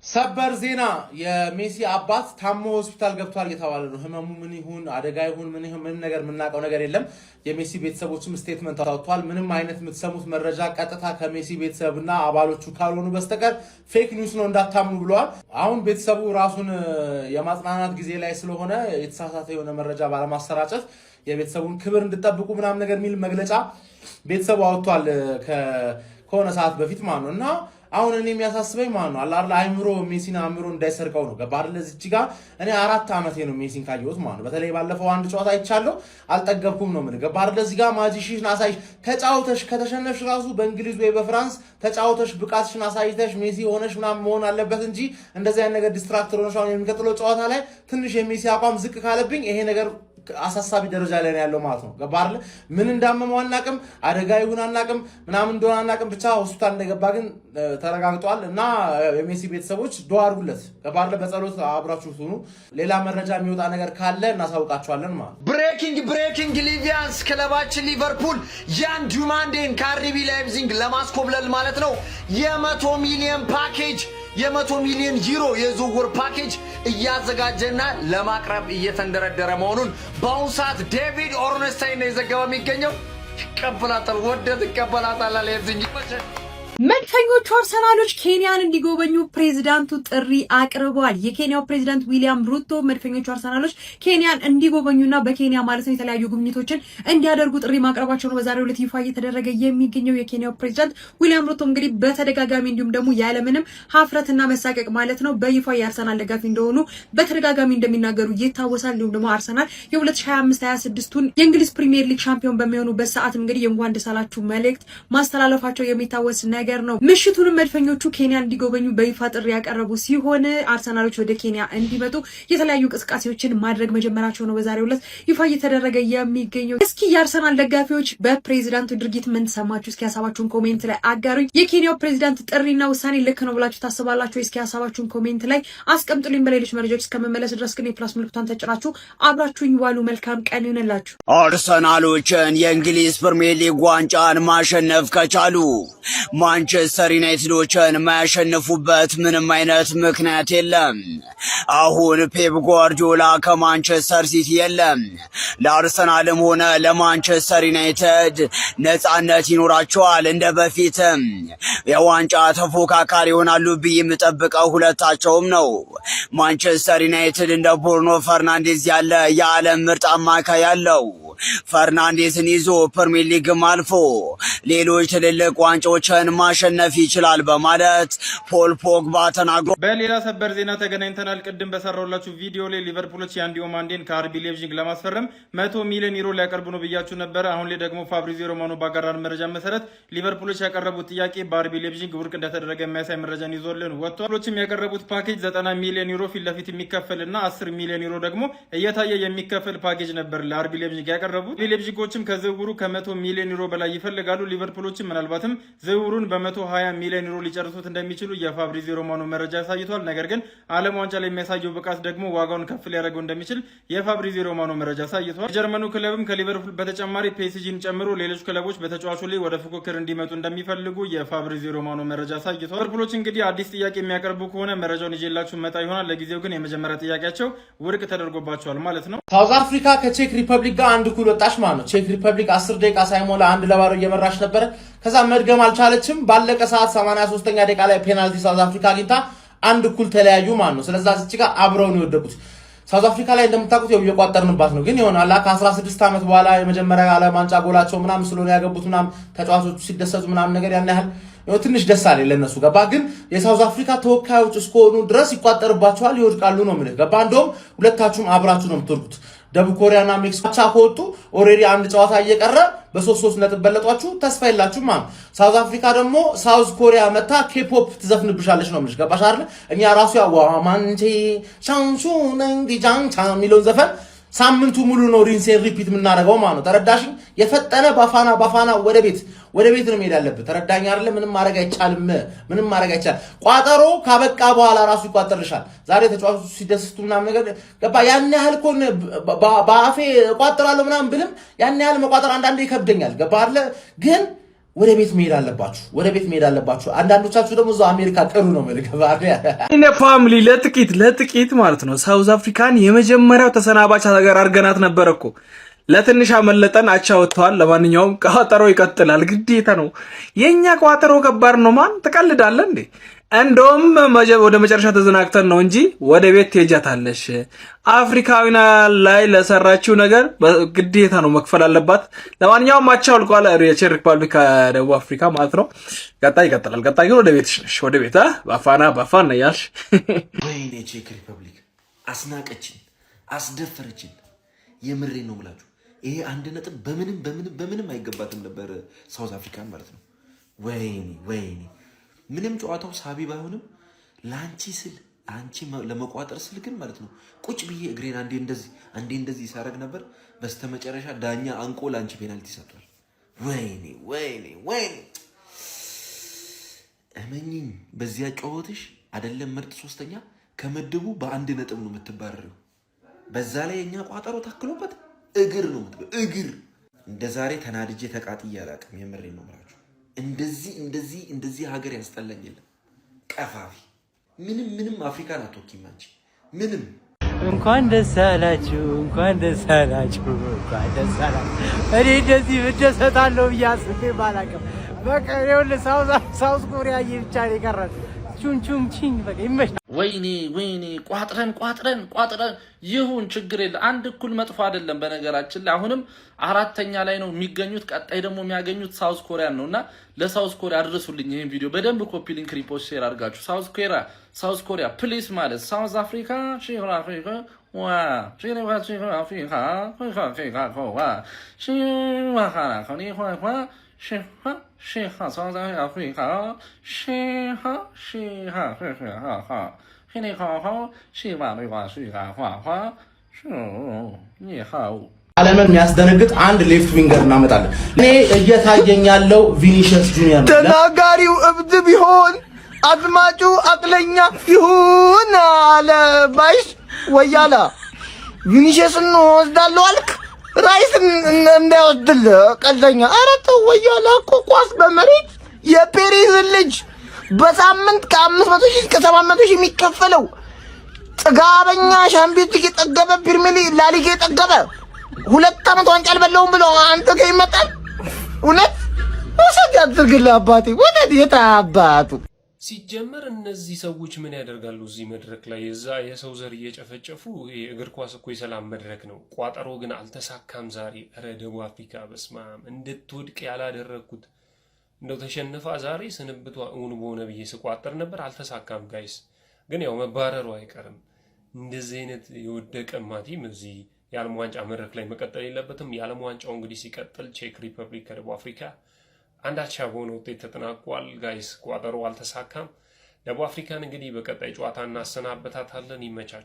ሰበር ዜና የሜሲ አባት ታሞ ሆስፒታል ገብቷል እየተባለ ነው። ህመሙ ምን ይሁን አደጋ ይሁን ምን ነገር የምናውቀው ነገር የለም። የሜሲ ቤተሰቦችም ስቴትመንት አውጥተዋል። ምንም አይነት የምትሰሙት መረጃ ቀጥታ ከሜሲ ቤተሰብና አባሎቹ ካልሆኑ በስተቀር ፌክ ኒውስ ነው እንዳታምኑ ብለዋል። አሁን ቤተሰቡ ራሱን የማጽናናት ጊዜ ላይ ስለሆነ የተሳሳተ የሆነ መረጃ ባለማሰራጨት የቤተሰቡን ክብር እንድጠብቁ ምናምን ነገር የሚል መግለጫ ቤተሰቡ አውጥቷል ከሆነ ሰዓት በፊት ማለት ነው። እና አሁን እኔ የሚያሳስበኝ ማለት ነው አላህ አይምሮ ሜሲን አምሮ እንዳይሰርቀው ነው። ገባር ለዚች ጋር እኔ 4 አመቴ ነው ሜሲን ካየሁት ማለት ነው። በተለይ ባለፈው አንድ ጨዋታ አይቻለሁ አልጠገብኩም ነው ምን ገባር ለዚህ ጋር ማጂሽን አሳይሽ ተጫውተሽ ከተሸነፍሽ ራሱ በእንግሊዝ ወይ በፍራንስ ተጫውተሽ ብቃትሽን አሳይተሽ ሜሲ ሆነሽ ምናምን መሆን አለበት እንጂ እንደዚህ አይነት ነገር ዲስትራክት ሆነሽ አሁን የሚቀጥለው ጨዋታ ላይ ትንሽ የሜሲ አቋም ዝቅ ካለብኝ ይሄ ነገር አሳሳቢ ደረጃ ላይ ያለው ማለት ነው። ገባር ምን እንዳመመው አናቅም፣ አደጋ ይሁን አናቅም፣ ምናምን እንደሆነ አናቅም፣ ብቻ ሆስፒታል እንደገባ ግን ተረጋግጧል። እና የሜሲ ቤተሰቦች ዱአ አድርጉለት። ገባር በጸሎት አብራችሁ ሁኑ። ሌላ መረጃ የሚወጣ ነገር ካለ እናሳውቃችኋለን ማለት ነው። ብሬኪንግ ሊቪያንስ ክለባችን ሊቨርፑል ያን ዱማንዴን ከአርቢ ላይፕዚግ ለማስኮብለል ማለት ነው የ100 ሚሊዮን ፓኬጅ የ100 ሚሊዮን ዩሮ የዝውውር ፓኬጅ እያዘጋጀና ለማቅረብ እየተንደረደረ መሆኑን በአሁኑ ሰዓት ዴቪድ ኦርንስታይን ነው የዘገበው የሚገኘው። ይቀበላታል ወደት ይቀበላታል ላይፕዚግ መድፈኞቹ አርሰናሎች ኬንያን እንዲጎበኙ ፕሬዝዳንቱ ጥሪ አቅርበዋል። የኬንያው ፕሬዝዳንት ዊሊያም ሩቶ መድፈኞቹ አርሰናሎች ኬንያን እንዲጎበኙና በኬንያ ማለት ነው የተለያዩ ጉብኝቶችን እንዲያደርጉ ጥሪ ማቅረባቸው ነው በዛሬው ዕለት ይፋ እየተደረገ የሚገኘው። የኬንያው ፕሬዝዳንት ዊሊያም ሩቶ እንግዲህ በተደጋጋሚ እንዲሁም ደግሞ ያለምንም ሀፍረትና መሳቀቅ ማለት ነው በይፋ የአርሰናል ደጋፊ እንደሆኑ በተደጋጋሚ እንደሚናገሩ ይታወሳል። እንዲሁም ደግሞ አርሰናል የ2025-26ቱን የእንግሊዝ ፕሪሚየር ሊግ ሻምፒዮን በሚሆኑበት ሰዓት እንግዲህ የእንኳን ደስ አላችሁ መልእክት ማስተላለፋቸው የሚታወስ ነገር ነው። ምሽቱንም መድፈኞቹ ኬንያ እንዲጎበኙ በይፋ ጥሪ ያቀረቡ ሲሆን አርሰናሎች ወደ ኬንያ እንዲመጡ የተለያዩ እንቅስቃሴዎችን ማድረግ መጀመራቸው ነው በዛሬው ዕለት ይፋ እየተደረገ የሚገኘው። እስኪ የአርሰናል ደጋፊዎች በፕሬዝዳንቱ ድርጊት ምን ተሰማችሁ? እስኪ ሀሳባችሁን ኮሜንት ላይ አጋሩኝ። የኬንያው ፕሬዝዳንት ጥሪና ውሳኔ ልክ ነው ብላችሁ ታስባላችሁ? እስኪ ሀሳባችሁን ኮሜንት ላይ አስቀምጡልኝ። በሌሎች መረጃዎች እስከመመለስ ድረስ ግን የፕላስ ምልክቷን ተጭናችሁ አብራችሁኝ ዋሉ። መልካም ቀን ይሁንላችሁ። አርሰናሎችን የእንግሊዝ ፕሪሚየር ሊግ ዋንጫን ማሸነፍ ከቻሉ ማንቸስተር ዩናይትዶችን የማያሸንፉበት ምንም አይነት ምክንያት የለም። አሁን ፔፕ ጓርዲዮላ ከማንቸስተር ሲቲ የለም። ለአርሰናልም ሆነ ለማንቸስተር ዩናይትድ ነፃነት ይኖራቸዋል። እንደ በፊትም የዋንጫ ተፎካካሪ ይሆናሉ ብዬ የምጠብቀው ሁለታቸውም ነው። ማንቸስተር ዩናይትድ እንደ ብሩኖ ፈርናንዴዝ ያለ የዓለም ምርጥ አማካይ ያለው ፈርናንዴዝን ይዞ ፕሪሚየር ሊግም አልፎ ሌሎች ትልልቅ ዋንጫዎችን ማሸነፍ ይችላል በማለት ፖል ፖግባ ተናግሮ በሌላ ሰበር ዜና ተገናኝተናል። ቅድም በሰራውላችሁ ቪዲዮ ላይ ሊቨርፑሎች ያን ዲዮማንዴን ከአርቢ ላይፕዚግ ለማስፈረም 100 ሚሊዮን ዩሮ ሊያቀርቡ ነው ብያችሁ ነበር። አሁን ላይ ደግሞ ፋብሪዚዮ ሮማኖ ባጋራን መረጃ መሰረት ሊቨርፑሎች ያቀረቡት ጥያቄ በአርቢ ላይፕዚግ ውድቅ እንደተደረገ የሚያሳይ መረጃን ይዞልን ወጥቷል። ሊቨርፑሎችም ያቀረቡት ፓኬጅ 90 ሚሊዮን ዩሮ ፊት ለፊት የሚከፈልና 10 ሚሊዮን ዩሮ ደግሞ እየታየ የሚከፈል ፓኬጅ ነበር ለአርቢ ላይፕዚግ ያቀረቡት። ላይፕዚጎችም ከዝውውሩ ከ100 ሚሊዮን ዩሮ በላይ ይፈልጋሉ። ሊቨርፑሎችም ምናልባትም ዝውውሩን በ120 ሚሊዮን ዩሮ ሊጨርሱት እንደሚችሉ የፋብሪዚዮ ሮማኖ መረጃ ያሳይቷል። ነገር ግን ዓለም ዋንጫ ላይ የሚያሳየው ብቃት ደግሞ ዋጋውን ከፍ ሊያደርገው እንደሚችል የፋብሪዚዮ ሮማኖ መረጃ ያሳይቷል። የጀርመኑ ክለብም ከሊቨርፑል በተጨማሪ ፒኤስጂን ጨምሮ ሌሎች ክለቦች በተጫዋቹ ላይ ወደ ፉክክር እንዲመጡ እንደሚፈልጉ የፋብሪዚዮ ሮማኖ መረጃ ያሳይቷል። ሊቨርፑሎች እንግዲህ አዲስ ጥያቄ የሚያቀርቡ ከሆነ መረጃውን ይዤላችሁ መጣ ይሆናል። ለጊዜው ግን የመጀመሪያ ጥያቄያቸው ውድቅ ተደርጎባቸዋል ማለት ነው። ሳውዝ አፍሪካ ከቼክ ሪፐብሊክ ጋር አንድ እኩል ወጣች ማለት ነው። ቼክ ሪፐብሊክ 10 ደቂቃ ሳይሞላ 1-0 እየመራች ነበረ። ከዛ መድገም አልቻለችም። ባለቀ ሰዓት 83ኛ ደቂቃ ላይ ፔናልቲ ሳውዝ አፍሪካ አግኝታ አንድ እኩል ተለያዩ ማለት ነው። ስለዚህ እዚህ ጋር አብረው ነው የወደቁት። ሳውዝ አፍሪካ ላይ እንደምታውቁት ያው እየቋጠርንባት ነው። ግን ይሆናል ከ16 ዓመት በኋላ የመጀመሪያ ዓለም ዋንጫ ጎላቸው ምናምን ስለሆነ ያገቡት ምናምን ተጫዋቾቹ ሲደሰቱ ምናምን ነገር ያን ያህል ትንሽ ደስ አለ ለነሱ ገባ። ግን የሳውዝ አፍሪካ ተወካዮች እስከሆኑ ድረስ ይቋጠርባቸዋል፣ ይወድቃሉ ነው ማለት ገባ። እንደውም ሁለታችሁም አብራችሁ ነው የምትወርቁት። ደቡብ ኮሪያና ሜክሲኮ ብቻ ከወጡ ኦሬዲ አንድ ጨዋታ እየቀረ በ3-3 ነጥብ በለጧችሁ፣ ተስፋ የላችሁም ማለት። ሳውዝ አፍሪካ ደግሞ ሳውዝ ኮሪያ መታ ኬፖፕ ትዘፍንብሻለች ነው ማለት ገባሽ አይደል? እኛ ራሱ ያው ማንቺ ቻንቹ ነንዲ ጃንቻ የሚለውን ዘፈን ሳምንቱ ሙሉ ነው ሪንሴን ሪፒት የምናደርገው ማለት ነው። ተረዳሽኝ? የፈጠነ ባፋና ወደ ቤት ነው መሄድ ያለበት። ተረዳኝ አይደለ? ምንም ማድረግ አይቻልም። ቋጠሮ ካበቃ በኋላ ራሱ ይቋጠርልሻል። ዛሬ ተጫዋቾቹ ሲደስቱ ምናምን ነገር ገባ። ያን ያህል እኮ በአፌ እቋጥራለሁ ምናምን ብልም ያን ያህል መቋጠር አንዳንዴ ይከብደኛል። ገባ አይደለ? ግን ወደ ቤት መሄድ አለባችሁ። አንዳንዶቻችሁ ደግሞ እዛው አሜሪካ ቀሩ ነው መልከባ እኔ ፋሚሊ ለጥቂት ማለት ነው ሳውዝ አፍሪካን የመጀመሪያው ተሰናባች ሀገር አድርገናት ነበር እኮ ለትንሽ አመለጠን አቻ ወጥተዋል። ለማንኛውም ቋጠሮ ይቀጥላል፣ ግዴታ ነው። የኛ ቋጠሮ ከባድ ነው። ማን ትቀልዳለህ እንዴ? እንደውም ወደ መጨረሻ ተዘናግተን ነው እንጂ ወደ ቤት ትሄጃታለሽ። አፍሪካዊና ላይ ለሰራችው ነገር ግዴታ ነው መክፈል አለባት። ለማንኛውም አቻ ወልቋል። የቼክ ሪፐብሊክ ደቡብ አፍሪካ ማለት ነው። ቀጣይ ይቀጥላል። ቀጣይ ግን ወደ ቤትሽ ነሽ። ወደ ቤት ባፋና ያልሽ ወይኔ ቼክ ሪፐብሊክ አስናቀችን፣ አስደፈረችን። የምሬ ነው ብላችሁ ይሄ 1 ነጥብ በምንም አይገባትም ነበር ሳውዝ አፍሪካን ማለት ነው። ወይኔ ምንም ጨዋታው ሳቢ ባይሆንም ላንቺ ስል አንቺ ለመቋጠር ስል ግን ማለት ነው ቁጭ ብዬ እግሬን አንዴ እንደዚህ ሳረግ ነበር። በስተመጨረሻ ዳኛ አንቆ ላንቺ ፔናልቲ ሰጥቷል። ወይኔ እመኚኝ፣ በዚያ ጨዋታሽ አይደለም ምርጥ 3ኛ ከምድቡ በ1 ነጥብ ነው የምትባረረው። በዛ ላይ የኛ ቋጠሮ ታክሎበት እግር ነው እግር። እንደ ዛሬ ተናድጄ ተቃጥዬ አላውቅም። የምሬ ነው ማለት እንደዚህ ሀገር ያስጠላኝ የለም። ቀፋፊ ምንም አፍሪካን አትወኪም አንቺ ምንም። እንኳን ደስ አላችሁ። እኔ እንደዚህ ብደሰታለሁ ብዬ አስቤ ባላውቅም በቃ ይኸውልህ ሳውዝ ኮሪያ ብቻ ነው የቀረን። ቹንቹንቺኝ በቃ ይመሽ። ወይኔ ቋጥረን ይሁን ችግር የለ። አንድ እኩል መጥፎ አይደለም። በነገራችን ላይ አሁንም 4ኛ ላይ ነው የሚገኙት። ቀጣይ ደግሞ የሚያገኙት ሳውዝ ኮሪያን ነውና ለሳውዝ ኮሪያ አድርሱልኝ ይሄን ቪዲዮ በደንብ ኮፒ ሊንክ ሪፖስት ሼር አድርጋችሁ። ሳውዝ ኮሪያ ፕሊስ ማለት ሳውዝ አፍሪካ ዓለምን የሚያስደነግጥ አንድ ሌፍት ዊንገር እናመጣለን። እኔ እየታየኝ ያለው ቪኒሺየስ ጁኒየር ነው። ተናጋሪው እብድ ቢሆን አድማጩ አቅለኛ ይሁን አለ ባይስ ወያላ። ቪኒሺየስን ወስዳለሁ አልክ ራይስ እንዳይወስድል ቀልደኛ። ኧረ ተው ወያላ እኮ ኳስ በመሬት የፔሪዝ ልጅ በሳምንት ከ500 ሺህ እስከ 700 ሺህ የሚከፈለው ጥጋበኛ ሻምፒዮንስ ሊግ የጠገበ ፕሪሚየር ሊግ ላሊጋ የጠገበ 2 ዓመት ዋንጫ አልበላውም ብሎ አንተ ጋር ይመጣል። እውነት ወሰድ ያድርግልህ አባቴ። ወደድ የታባቱ ሲጀመር እነዚህ ሰዎች ምን ያደርጋሉ እዚህ መድረክ ላይ? እዛ የሰው ዘር እየጨፈጨፉ እግር ኳስ እኮ የሰላም መድረክ ነው። ቋጠሮ ግን አልተሳካም ዛሬ። ኧረ ደቡብ አፍሪካ በስማም እንድትወድቅ ያላደረኩት እንደው ተሸንፋ ዛሬ ስንብቷ እውን በሆነ ብዬ ስቋጠር ነበር። አልተሳካም ጋይስ። ግን ያው መባረሩ አይቀርም። እንደዚህ አይነት የወደቀ ቲም እዚህ የዓለም ዋንጫ መድረክ ላይ መቀጠል የለበትም። የዓለም ዋንጫው እንግዲህ ሲቀጥል ቼክ ሪፐብሊክ ከደቡብ አፍሪካ 1-1 በሆነ ውጤት ተጠናቋል ጋይስ። ቋጠሮ አልተሳካም። ደቡብ አፍሪካን እንግዲህ በቀጣይ ጨዋታ እናሰናበታታለን። ይመቻችሁ።